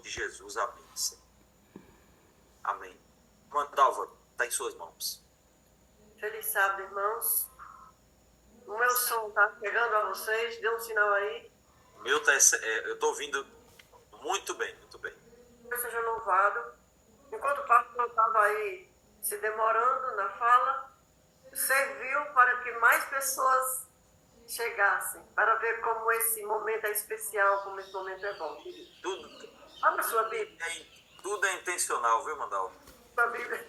de Jesus. Amém, Senhor. Amém. Dalva, está em suas mãos. Feliz sábado, irmãos. O meu som está chegando a vocês? Dê um sinal aí. O meu eu estou ouvindo muito bem, muito bem. Deus seja louvado. Enquanto o pastor estava aí se demorando na fala, serviu para que mais pessoas chegassem, para ver como esse momento é especial, como esse momento é bom. Abra sua Bíblia. Tudo é intencional, viu, Mandal? Sua Bíblia.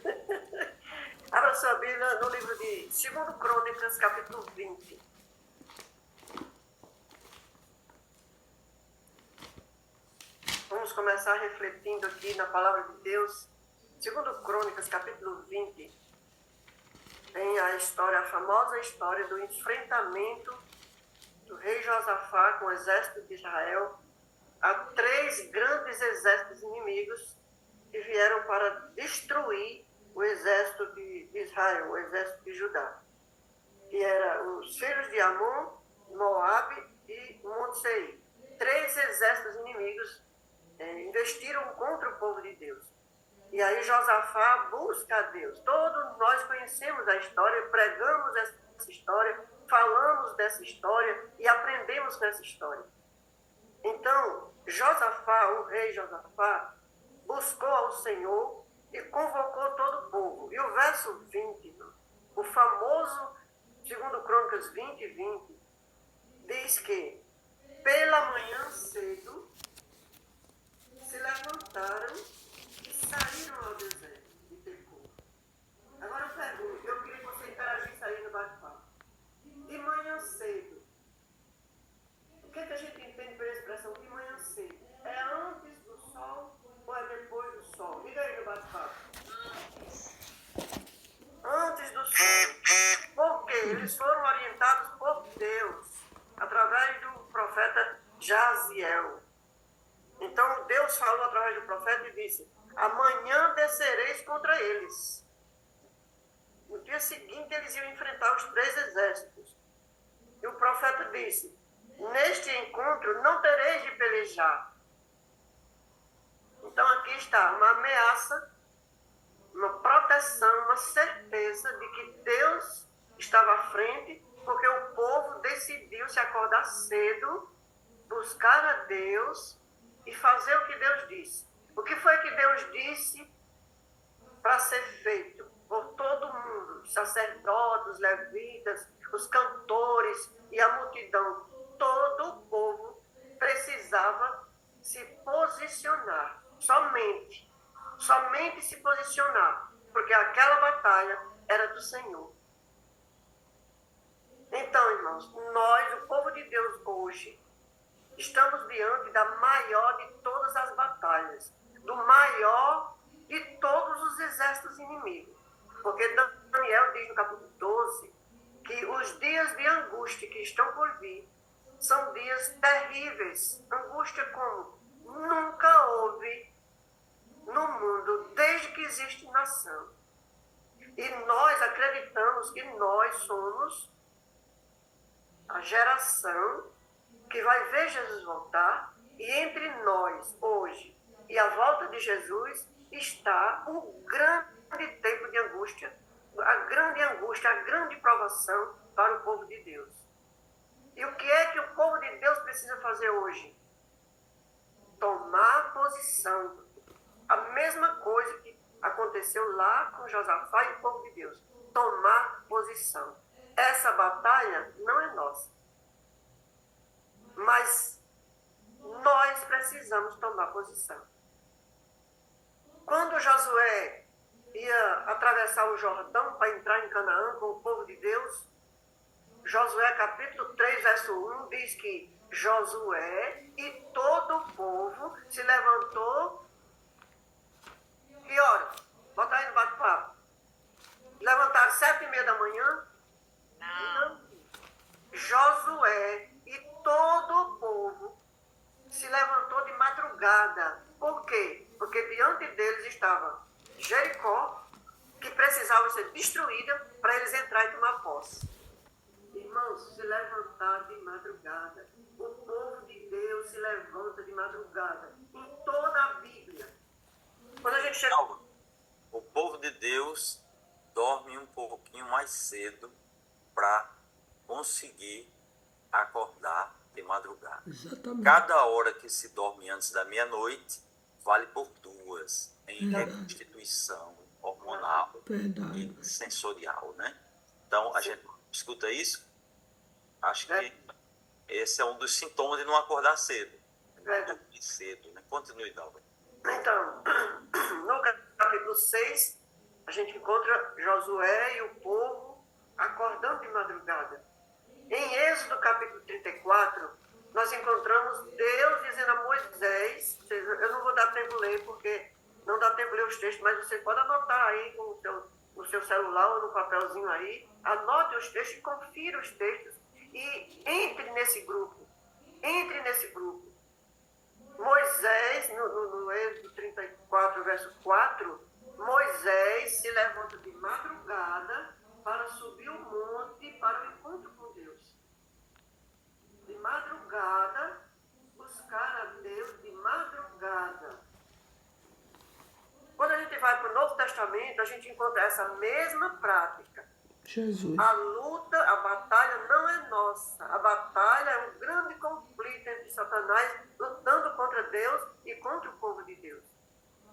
Abra sua Bíblia no livro de 2 Crônicas, capítulo 20. Vamos começar refletindo aqui na palavra de Deus. 2 Crônicas, capítulo 20, tem a famosa história do enfrentamento do rei Josafá com o exército de Israel a 3 grandes exércitos inimigos que vieram para destruir o exército de Israel, o exército de Judá, que eram os filhos de Amon, Moabe e Monte Seir. 3 exércitos inimigos investiram contra o povo de Deus. E aí Josafá busca a Deus. Todos nós conhecemos a história, pregamos essa história, falamos dessa história e aprendemos com essa história. Então, Josafá, o rei Josafá, buscou ao Senhor e convocou todo o povo. E o verso 20, o famoso 2 Crônicas 20, diz que pela manhã cedo se levantaram e saíram ao deserto de Tecoa. Agora eu pergunto, eu queria que você interagisse aí no bate-papo. De manhã cedo. O que a gente entende por expressão de manhã cedo? É antes do sol ou é depois do sol? Diga aí no bate-papo. Antes do sol. Por quê? Eles foram orientados por Deus, através do profeta Jaziel. Então Deus falou através do profeta e disse: amanhã descereis contra eles. No dia seguinte eles iam enfrentar os 3 exércitos. E o profeta disse: neste encontro não tereis de pelejar. Então aqui está uma ameaça, uma proteção, uma certeza de que Deus estava à frente, porque o povo decidiu se acordar cedo, buscar a Deus e fazer o que Deus disse. O que foi que Deus disse para ser feito por todo mundo? Os sacerdotes, os levitas, os cantores e a multidão. Todo o povo precisava se posicionar. Somente se posicionar. Porque aquela batalha era do Senhor. Então, irmãos, nós, o povo de Deus hoje, estamos diante da maior de todas as batalhas, do maior de todos os exércitos inimigos. Porque Daniel diz no capítulo 12 que os dias de angústia que estão por vir são dias terríveis. Angústia como nunca houve no mundo desde que existe nação. E nós acreditamos que nós somos a geração que vai ver Jesus voltar, e entre nós, hoje, e a volta de Jesus, está o grande tempo de angústia, a grande provação para o povo de Deus. E o que é que o povo de Deus precisa fazer hoje? Tomar posição. A mesma coisa que aconteceu lá com Josafá e o povo de Deus. Tomar posição. Essa batalha não é nossa. Mas nós precisamos tomar posição. Quando Josué ia atravessar o Jordão para entrar em Canaã com o povo de Deus, Josué capítulo 3, verso 1, diz que Josué e todo o povo se levantou. Que hora? Bota aí no bate-papo. Levantaram 7h30 da manhã? Não. Josué e todo o povo se levantou de madrugada. Por quê? Porque diante deles estava Jericó, que precisava ser destruída para eles entrarem e tomar posse. Irmãos, se levantar de madrugada. O povo de Deus se levanta de madrugada. Em toda a vida chegou. Calma. O povo de Deus dorme um pouquinho mais cedo para conseguir acordar de madrugada. Exatamente. Cada hora que se dorme antes da meia-noite vale por 2 em Verdade. reconstituição hormonal Verdade. e sensorial, né? Então, a gente escuta isso, acho que esse é um dos sintomas de não acordar cedo. Não dormir cedo, né? Continue, Dalva. Então, no capítulo 6, a gente encontra Josué e o povo acordando de madrugada. Em Êxodo capítulo 34, nós encontramos Deus dizendo a Moisés, eu não vou dar tempo de ler, porque não dá tempo de ler os textos, mas você pode anotar aí com o seu celular ou no papelzinho aí, anote os textos e confira os textos e entre nesse grupo. Moisés, no Êxodo 34, verso 4, Moisés se levanta de madrugada para subir o monte para o encontro com Deus. De madrugada, buscar a Deus de madrugada. Quando a gente vai para o Novo Testamento, a gente encontra essa mesma prática. Jesus. A luta, a batalha não é nossa. A batalha é um grande conflito entre Satanás lutando contra Deus e contra o povo de Deus.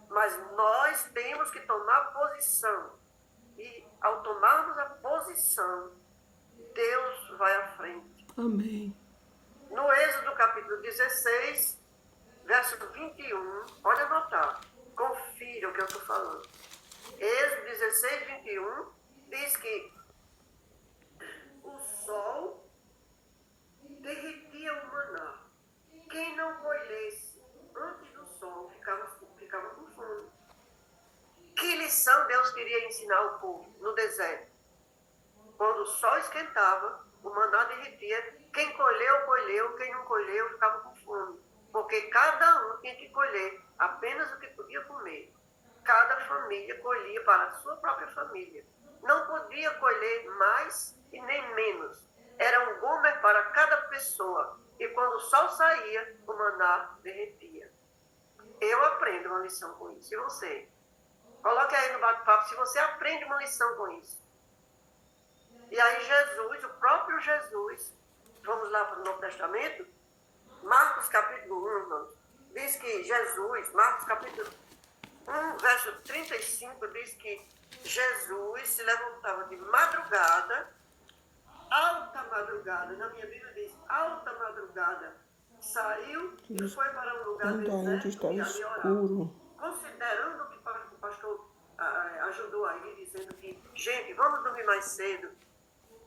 Mas nós temos que tomar posição. E ao tomarmos a posição, Deus vai à frente. Amém. No Êxodo capítulo 16, verso 21, pode anotar. Confira o que eu estou falando. Êxodo 16, 21, diz que o sol derretia o maná. Quem não colhesse antes do sol ficava com fome. Que lição Deus queria ensinar ao povo no deserto? Quando o sol esquentava, o maná derretia. Quem colheu, colheu. Quem não colheu, ficava com fome. Porque cada um tinha que colher apenas o que podia comer. Cada família colhia para a sua própria família. Não podia colher mais e nem menos. Era um gomer para cada pessoa. E quando o sol saía, o maná derretia. Eu aprendo uma lição com isso. E você? Coloque aí no bate-papo se você aprende uma lição com isso. E aí Jesus, o próprio Jesus, vamos lá para o Novo Testamento, Marcos capítulo 1, irmãos, diz que Jesus, Marcos capítulo 1, verso 35, diz que Jesus se levantava de madrugada, alta madrugada, na minha Bíblia diz alta madrugada, saiu e foi para um lugar Quando ainda deserto estava e ali orava. escuro. Considerando que o pastor ajudou aí, dizendo que, gente, vamos dormir mais cedo,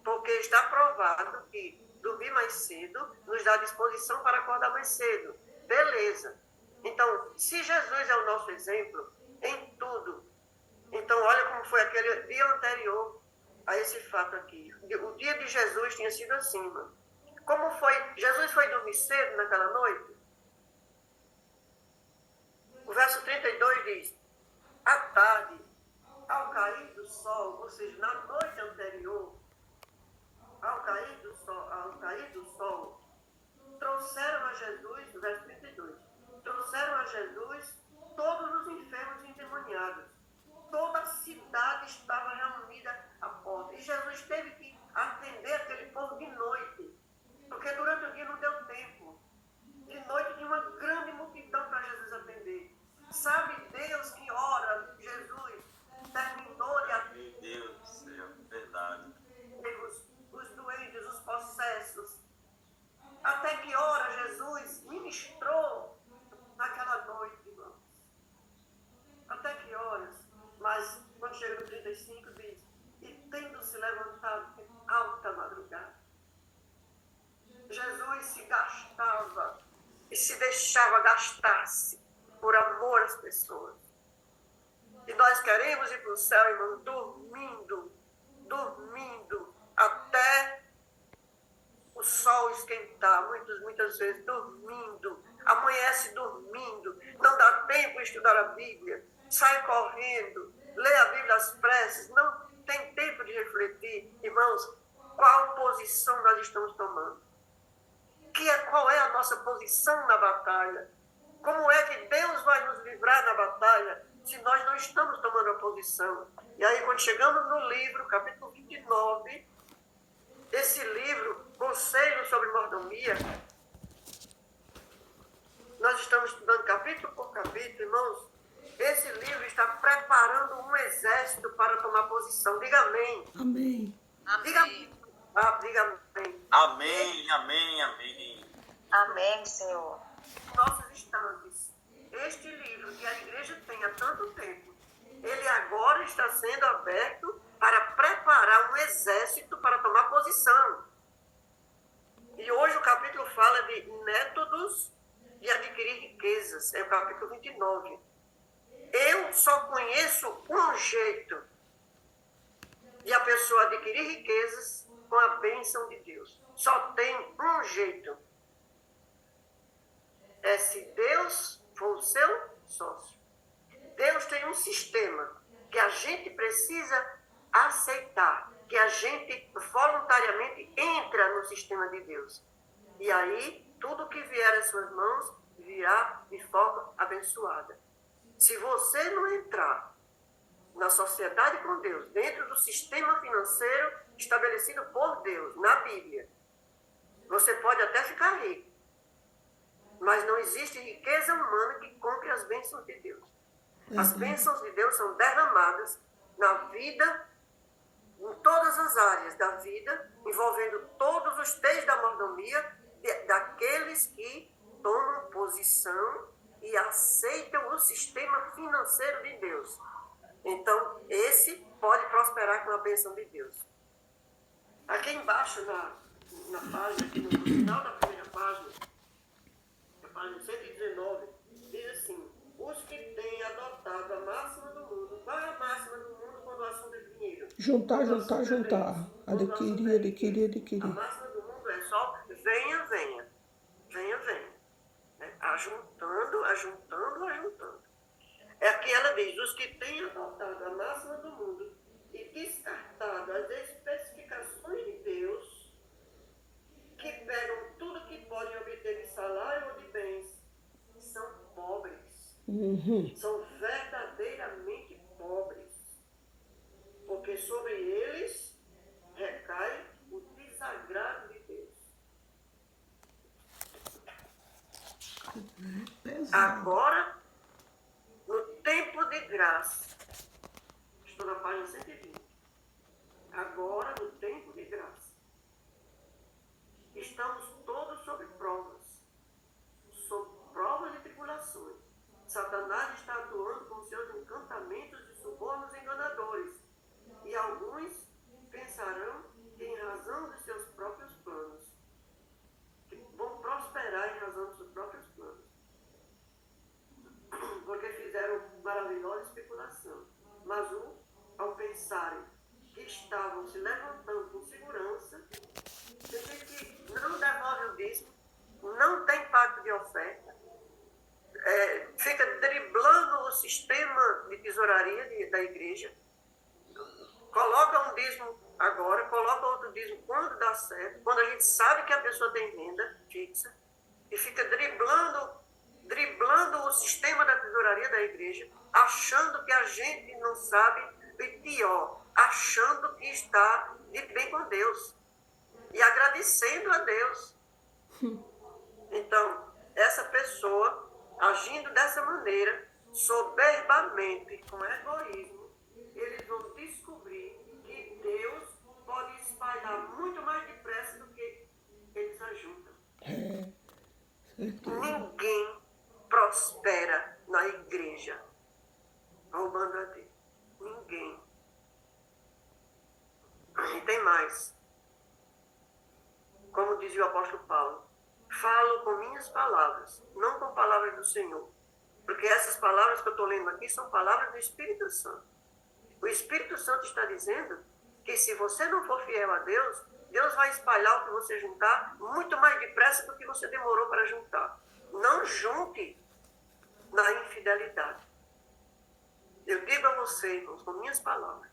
porque está provado que dormir mais cedo nos dá disposição para acordar mais cedo. Beleza. Então, se Jesus é o nosso exemplo em tudo, então olha como foi aquele dia anterior a esse fato aqui. O dia de Jesus tinha sido assim, mano. Como foi? Jesus foi dormir cedo naquela noite? O verso 32 diz: à tarde, ao cair do sol, ou seja, na noite anterior, ao cair do sol, trouxeram a Jesus, o verso 32, trouxeram a Jesus todos os enfermos e endemoniados. Toda a cidade estava reunida à porta. E Jesus teve que atender aquele povo de noite, porque durante o dia não deu tempo. De noite tinha uma grande multidão para Jesus atender. Sabe Deus que hora Jesus terminou de atender? Meu Deus do céu, verdade. Os doentes, os possessos. Até que hora Jesus ministrou naquela noite, irmãos? Até que horas? Mas quando chega no 35 diz: e tendo se levantado em alta madrugada, Jesus se gastava e se deixava gastar-se por amor às pessoas. E nós queremos ir para o céu, irmão, dormindo, até o sol esquentar, muitas vezes dormindo, amanhece dormindo, não dá tempo de estudar a Bíblia, sai correndo, lê a Bíblia às pressas, não tem tempo de refletir. Irmãos, qual posição nós estamos tomando? Qual é a nossa posição na batalha? Como é que Deus vai nos livrar na batalha se nós não estamos tomando a posição. E aí, quando chegamos no livro, capítulo 29, esse livro, Conselho sobre Mordomia, nós estamos estudando capítulo por capítulo, irmãos. Esse livro está preparando um exército para tomar posição. Diga amém. Amém. Diga amém. Diga amém. Amém, amém, amém. Amém, Senhor. Nossos estantes. Este livro que a igreja tem há tanto tempo, ele agora está sendo aberto para preparar um exército para tomar posição. E hoje o capítulo fala de métodos de adquirir riquezas. É o capítulo 29. Eu só conheço um jeito de a pessoa adquirir riquezas com a bênção de Deus. Só tem um jeito. É se Deus for o seu sócio. Deus tem um sistema que a gente precisa aceitar, que a gente voluntariamente entra no sistema de Deus. E aí, tudo que vier às suas mãos virá de forma abençoada. Se você não entrar na sociedade com Deus, dentro do sistema financeiro estabelecido por Deus, na Bíblia, você pode até ficar rico, mas não existe riqueza humana que compre as bênçãos de Deus. As bênçãos de Deus são derramadas na vida, em todas as áreas da vida, envolvendo todos os três da mordomia, daqueles que tomam posição e aceitam o sistema financeiro de Deus. Então, esse pode prosperar com a bênção de Deus. Aqui embaixo, na página, aqui no final da primeira página, a página 119, diz assim: os que têm adotado a máxima do mundo. Qual é a máxima do mundo quando o assunto é dinheiro? Juntar. Adquirir. A máxima do mundo é só venha. Né? Ajuntando. É aqui ela diz: os que têm adotado a máxima do mundo e descartado as especificações de Deus, que pegam tudo que podem obter de salário ou de bens, são pobres. São verdadeiramente pobres. Porque sobre eles recai o desagrado de Deus. Agora, no tempo de graça, estou na página 120. Agora, no tempo de graça, estamos todos sob provas e tribulações. Satanás está atuando com seus encantamentos e subornos enganadores. E alguns pensarão que, em razão dos seus próprios planos, que vão prosperar em razão dos seus próprios planos, porque fizeram maravilhosa especulação. Mas ao pensarem que estavam se levantando com segurança, tem gente que não devolve o dízimo, não tem pacto de oferta, fica driblando o sistema de tesouraria da igreja, coloca um dízimo agora, coloca outro dízimo quando dá certo, quando a gente sabe que a pessoa tem renda fixa, e fica driblando o sistema da tesouraria da igreja, achando que a gente não sabe, e pior, achando que está de bem com Deus e agradecendo a Deus. Então, essa pessoa, agindo dessa maneira, soberbamente, com egoísmo, eles vão descobrir que Deus pode espalhar muito mais depressa do que eles ajudam. Ninguém prospera na igreja roubando a Deus. Ninguém. E tem mais. Como dizia o apóstolo Paulo, falo com minhas palavras, não com palavras do Senhor. Porque essas palavras que eu estou lendo aqui são palavras do Espírito Santo. O Espírito Santo está dizendo que se você não for fiel a Deus, Deus vai espalhar o que você juntar muito mais depressa do que você demorou para juntar. Não junte na infidelidade. Eu digo a você, irmãos, com minhas palavras,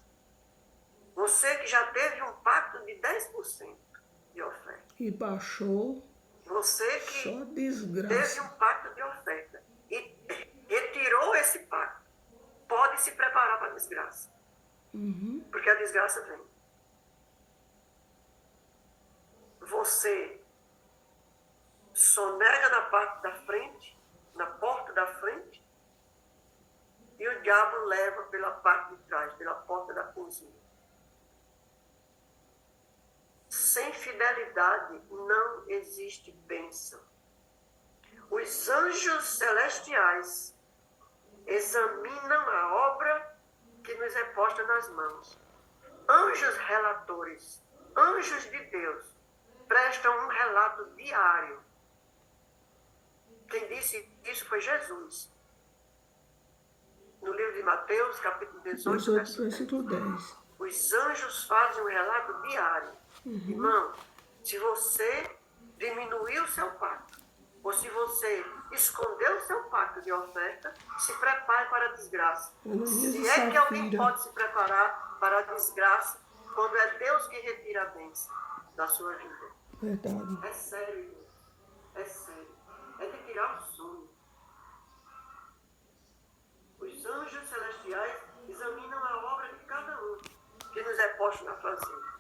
você que já teve um pacto de 10% de oferta. E baixou. Você que Só desgraça. teve um pacto de oferta e retirou esse pacto desgraça. Uhum. Porque a desgraça vem. Você sonega na parte da frente, na porta da frente, e o diabo leva pela parte de trás, pela porta da cozinha. Sem fidelidade não existe bênção. Os anjos celestiais examinam a obra que nos é posta nas mãos. Anjos relatores, anjos de Deus, prestam um relato diário. Quem disse isso foi Jesus. No livro de Mateus, capítulo 18, 18, versículo 10. os anjos fazem um relato diário. Irmão, se você diminuiu o seu pacto, ou se você escondeu o seu pacto de oferta, se prepare para a desgraça. Se é que alguém pode se preparar para a desgraça, quando é Deus que retira a bênção da sua vida. Verdade. É sério, irmão. É sério. É de tirar o sono. Os anjos celestiais examinam a obra de cada um que nos é posto na fazenda.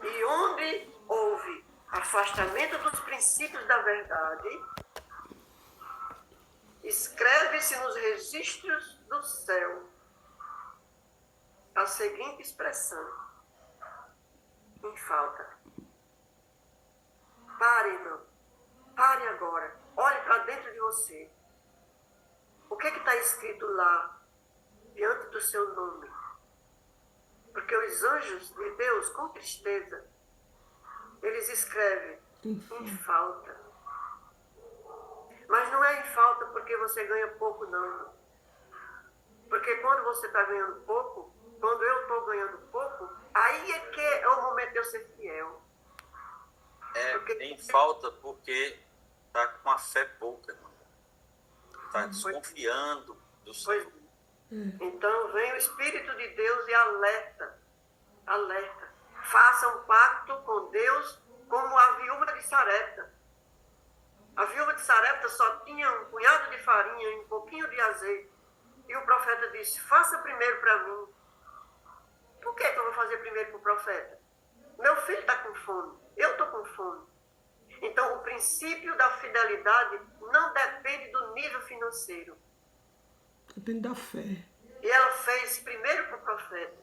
E onde houve afastamento dos princípios da verdade, escreve-se nos registros do céu a seguinte expressão: em falta. Pare, irmão. Pare agora. Olhe para dentro de você. O que está escrito lá, diante do seu nome? Porque os anjos de Deus, com tristeza, eles escrevem em falta. Mas não é em falta porque você ganha pouco, não. Porque quando você está ganhando pouco, quando eu estou ganhando pouco, aí é que é o momento de eu ser fiel. Porque em falta porque está com a fé pouca, irmão. Está desconfiando do Senhor. Então vem o Espírito de Deus e alerta. Faça um pacto com Deus como a viúva de Sarepta. A viúva de Sarepta só tinha um punhado de farinha e um pouquinho de azeite. E o profeta disse: faça primeiro para mim. Por que eu vou fazer primeiro para o profeta? Meu filho está com fome. Eu estou com fome. Então, o princípio da fidelidade não depende do nível financeiro. Depende da fé. E ela fez primeiro para o profeta.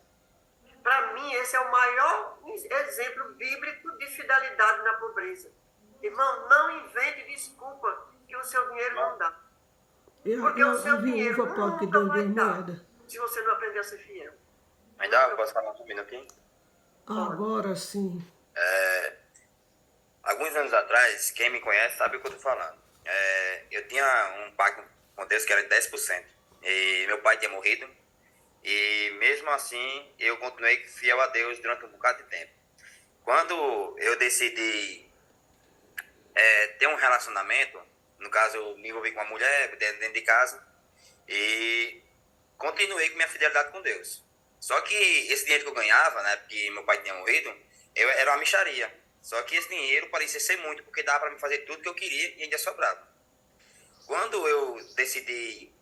Para mim, esse é o maior exemplo bíblico de fidelidade na pobreza. Irmão, não invente desculpa que o seu dinheiro não dá. Porque o seu dinheiro nunca vai dar se você não aprender a ser fiel. Ainda posso falar um minutinho? Agora sim. Alguns anos atrás, quem me conhece sabe o que eu estou falando. Eu tinha um pacto com Deus que era de 10%. E meu pai tinha morrido. E mesmo assim, eu continuei fiel a Deus durante um bocado de tempo. Quando eu decidi ter um relacionamento, no caso, eu me envolvi com uma mulher dentro de casa, e continuei com minha fidelidade com Deus. Só que esse dinheiro que eu ganhava, né, porque meu pai tinha morrido, era uma mixaria. Só que esse dinheiro parecia ser muito, porque dava para me fazer tudo que eu queria e ainda sobrava. Quando eu decidi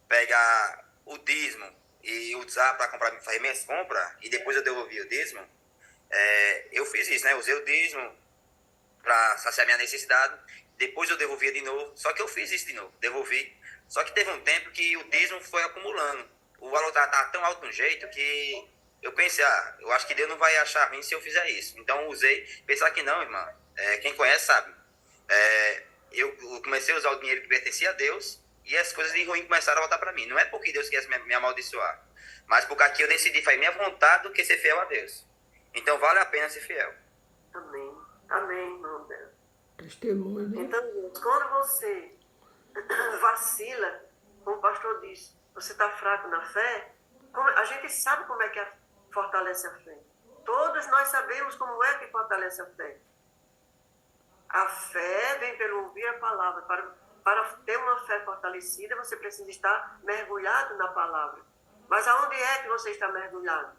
pegar o dízimo e usar para fazer minhas compras, e depois eu devolvi o dízimo, eu fiz isso, né? Eu usei o dízimo para saciar minha necessidade, depois eu devolvia de novo, só que eu fiz isso de novo, devolvi. Só que teve um tempo que o dízimo foi acumulando. O valor estava tão alto de um jeito que eu pensei, eu acho que Deus não vai achar ruim se eu fizer isso. Então eu usei, pensar que não, irmã, quem conhece sabe. Eu comecei a usar o dinheiro que pertencia a Deus, e as coisas de ruim começaram a voltar para mim. Não é porque Deus quer me amaldiçoar, mas porque aqui eu decidi fazer minha vontade do que ser fiel a Deus. Então vale a pena ser fiel. Amém. Amém, irmão Deus. Testemunho, né? Então, quando você vacila, como o pastor disse, você está fraco na fé, a gente sabe como é que fortalece a fé. Todos nós sabemos como é que fortalece a fé. A fé vem pelo ouvir a palavra. Para ter uma fé fortalecida, você precisa estar mergulhado na palavra. Mas aonde é que você está mergulhado?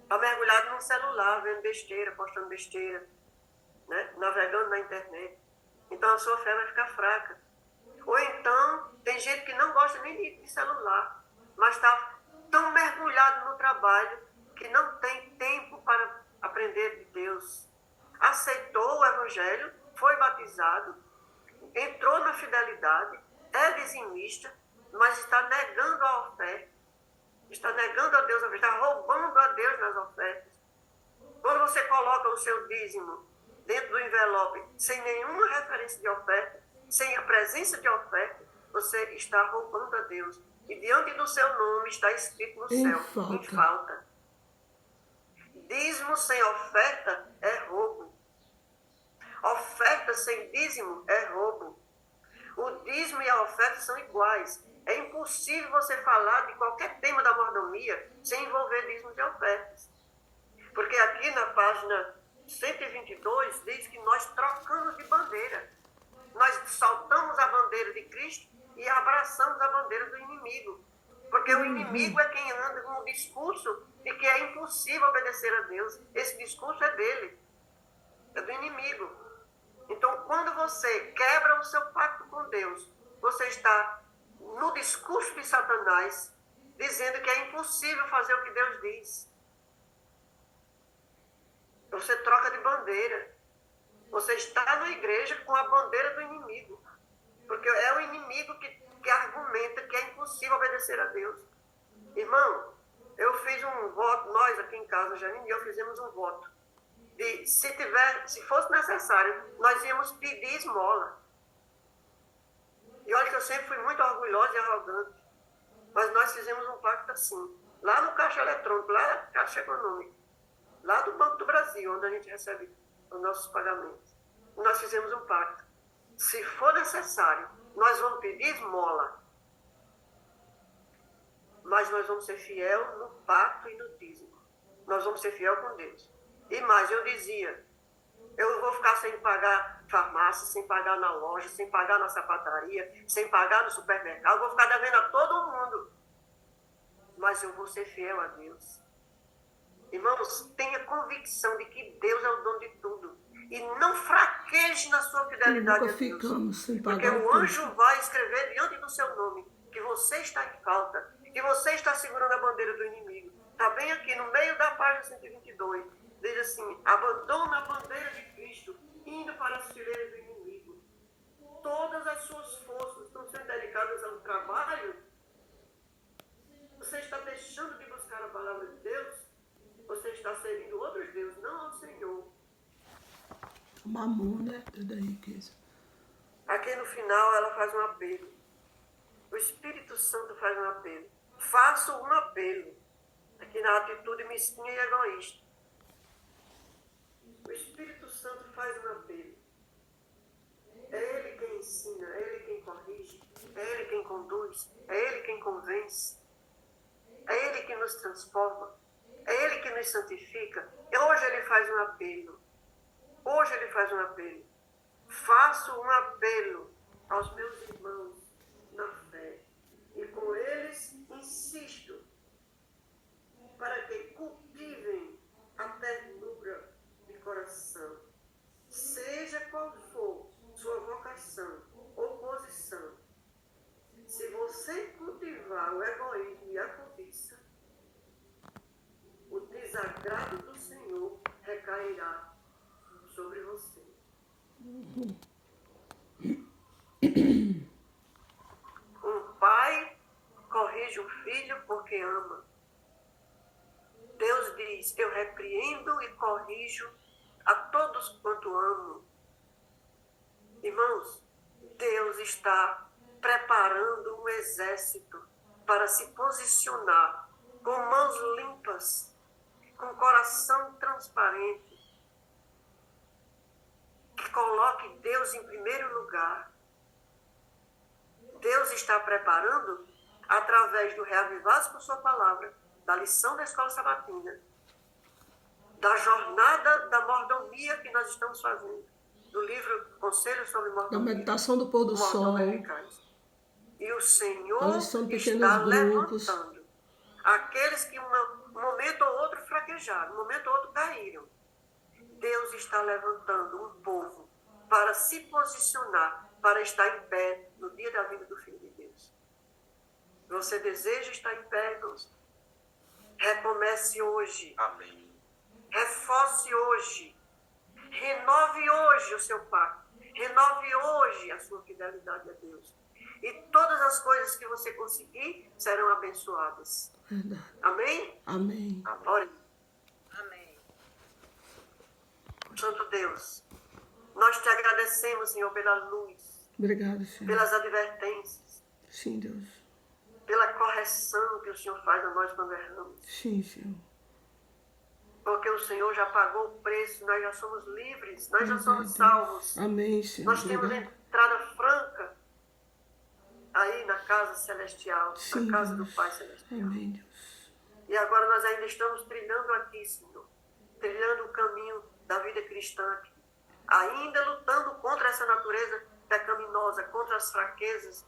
Está mergulhado num celular, vendo besteira, postando besteira, né? Navegando na internet. Então a sua fé vai ficar fraca. Ou então, tem gente que não gosta nem de celular, mas está tão mergulhado no trabalho que não tem tempo para aprender de Deus. Aceitou o Evangelho, foi batizado, entrou na fidelidade, é dizimista, mas está negando a oferta, está negando a Deus a oferta, está roubando a Deus nas ofertas. Quando você coloca o seu dízimo dentro do envelope, sem nenhuma referência de oferta, sem a presença de oferta, você está roubando a Deus. E diante do seu nome está escrito no céu, em falta. Dízimo sem oferta é roubo. Oferta sem dízimo é roubo. O dízimo e a oferta são iguais. É impossível você falar de qualquer tema da mordomia sem envolver dízimos e ofertas. Porque aqui na página 122 diz que nós trocamos de bandeira. Nós saltamos a bandeira de Cristo e abraçamos a bandeira do inimigo. Porque o inimigo é quem anda com o discurso de que é impossível obedecer a Deus. Esse discurso é dele, é do inimigo. Então, quando você quebra o seu pacto com Deus, você está no discurso de Satanás, dizendo que é impossível fazer o que Deus diz. Você troca de bandeira. Você está na igreja com a bandeira do inimigo. Porque é o inimigo que argumenta que é impossível obedecer a Deus. Irmão, eu fiz um voto, nós aqui em casa, Janine e eu fizemos um voto. E se fosse necessário, nós íamos pedir esmola. E olha que eu sempre fui muito orgulhosa e arrogante. Mas nós fizemos um pacto assim. Lá no caixa eletrônico, lá na caixa econômica. Lá do Banco do Brasil, onde a gente recebe os nossos pagamentos. Nós fizemos um pacto. Se for necessário, nós vamos pedir esmola. Mas nós vamos ser fiel no pacto e no dízimo. Nós vamos ser fiel com Deus. E mais, eu dizia, eu vou ficar sem pagar farmácia, sem pagar na loja, sem pagar na sapataria, sem pagar no supermercado, vou ficar devendo a todo mundo. Mas eu vou ser fiel a Deus. Irmãos, tenha convicção de que Deus é o dono de tudo. E não fraqueje na sua fidelidade a Deus. Porque o anjo vai escrever diante do seu nome que você está em falta, que você está segurando a bandeira do inimigo. Está bem aqui no meio da página 122. Diz assim: abandona a bandeira de Cristo, indo para as fileiras do inimigo. Todas as suas forças estão sendo dedicadas ao trabalho. Você está deixando de buscar a palavra de Deus? Você está servindo outros deuses, não ao Senhor. Mamon, né? Tudo aí, que isso. Aqui no final ela faz um apelo. O Espírito Santo faz um apelo. Faço um apelo. Aqui na atitude mesquinha e egoísta. O Espírito Santo faz um apelo. É Ele quem ensina, é Ele quem corrige, é Ele quem conduz, é Ele quem convence, é Ele que nos transforma, é Ele que nos santifica. E hoje Ele faz um apelo. Hoje Ele faz um apelo. Faço um apelo aos meus irmãos na fé. E com eles insisto para que cultivem a ternura de coração. Seja qual for sua vocação ou posição, se você cultivar o egoísmo e a cobiça, o desagrado do Senhor recairá sobre você. Um pai corrige o filho porque ama. Deus diz: eu repreendo e corrijo a todos quanto amo. Irmãos, Deus está preparando um exército para se posicionar com mãos limpas, com coração transparente, que coloque Deus em primeiro lugar. Deus está preparando através do Reavivados por sua palavra, da lição da escola sabatina, da jornada da mordomia que nós estamos fazendo, do livro Conselhos sobre Mordomia, da meditação do pôr do sol, e o Senhor grupos, está levantando aqueles que um momento ou outro fraquejaram, um momento ou outro caíram. Deus está levantando um povo para se posicionar, para estar em pé no dia da vinda do Filho de Deus. Você deseja estar em pé, irmãos? Recomece hoje. Amém. Reforce hoje. Renove hoje o seu pacto. Renove hoje a sua fidelidade a Deus. E todas as coisas que você conseguir serão abençoadas. Verdade. Amém? Amém. Ore. Amém. Santo Deus, nós te agradecemos, Senhor, pela luz, Obrigado, Senhor. pelas advertências, Sim, Deus. pela correção que o Senhor faz a nós quando erramos. Sim, Senhor. Porque o Senhor já pagou o preço, nós já somos livres, nós já Verdade. somos salvos. Amém, Senhor. Nós temos Obrigado. entrada franca aí na casa celestial, Sim, na casa Deus. do Pai celestial. Amém, Deus. E agora nós ainda estamos trilhando aqui, Senhor, trilhando o caminho da vida cristã aqui, ainda lutando contra essa natureza pecaminosa, contra as fraquezas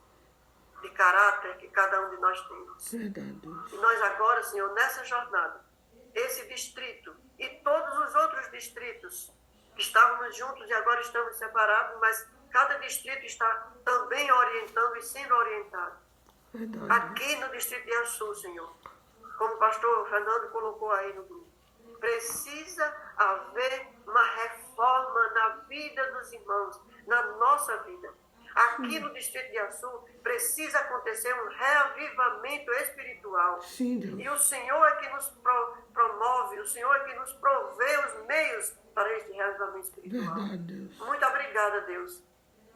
de caráter que cada um de nós temos. Verdade, Deus. E nós agora, Senhor, nessa jornada, esse distrito e todos os outros distritos que estávamos juntos e agora estamos separados, mas cada distrito está também orientando e sendo orientado. Verdade. Aqui no distrito de Açu, Senhor, como o pastor Fernando colocou aí no grupo, precisa haver uma reforma na vida dos irmãos, na nossa vida. Aqui no distrito de Açu precisa acontecer um reavivamento espiritual. Sim, Deus. E o Senhor é que nos promove, o Senhor é que nos provê os meios para este reavivamento espiritual. Verdade, Deus. Muito obrigada, Deus,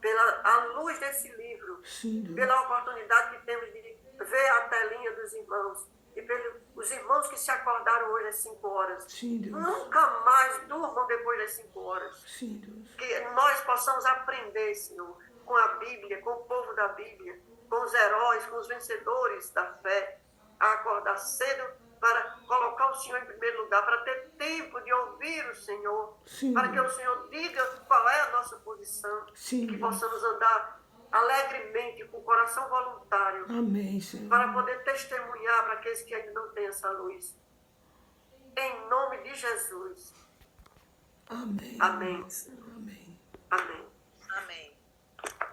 pela a luz desse livro, Sim, Deus. pela oportunidade que temos de ver a telinha dos irmãos e pelos irmãos que se acordaram hoje às 5 horas. Sim, Deus. Nunca mais durmam depois das 5 horas. Sim, Deus. Que nós possamos aprender, Senhor, com a Bíblia, com o povo da Bíblia, com os heróis, com os vencedores da fé, a acordar cedo para colocar o Senhor em primeiro lugar, para ter tempo de ouvir o Senhor, Sim, para que Deus. o Senhor diga qual é a nossa posição, Sim, e que Deus. possamos andar alegremente, com o coração voluntário, Amém, Senhor. para poder testemunhar para aqueles que ainda não têm essa luz. Em nome de Jesus. Amém. Amém. Amém. Amém.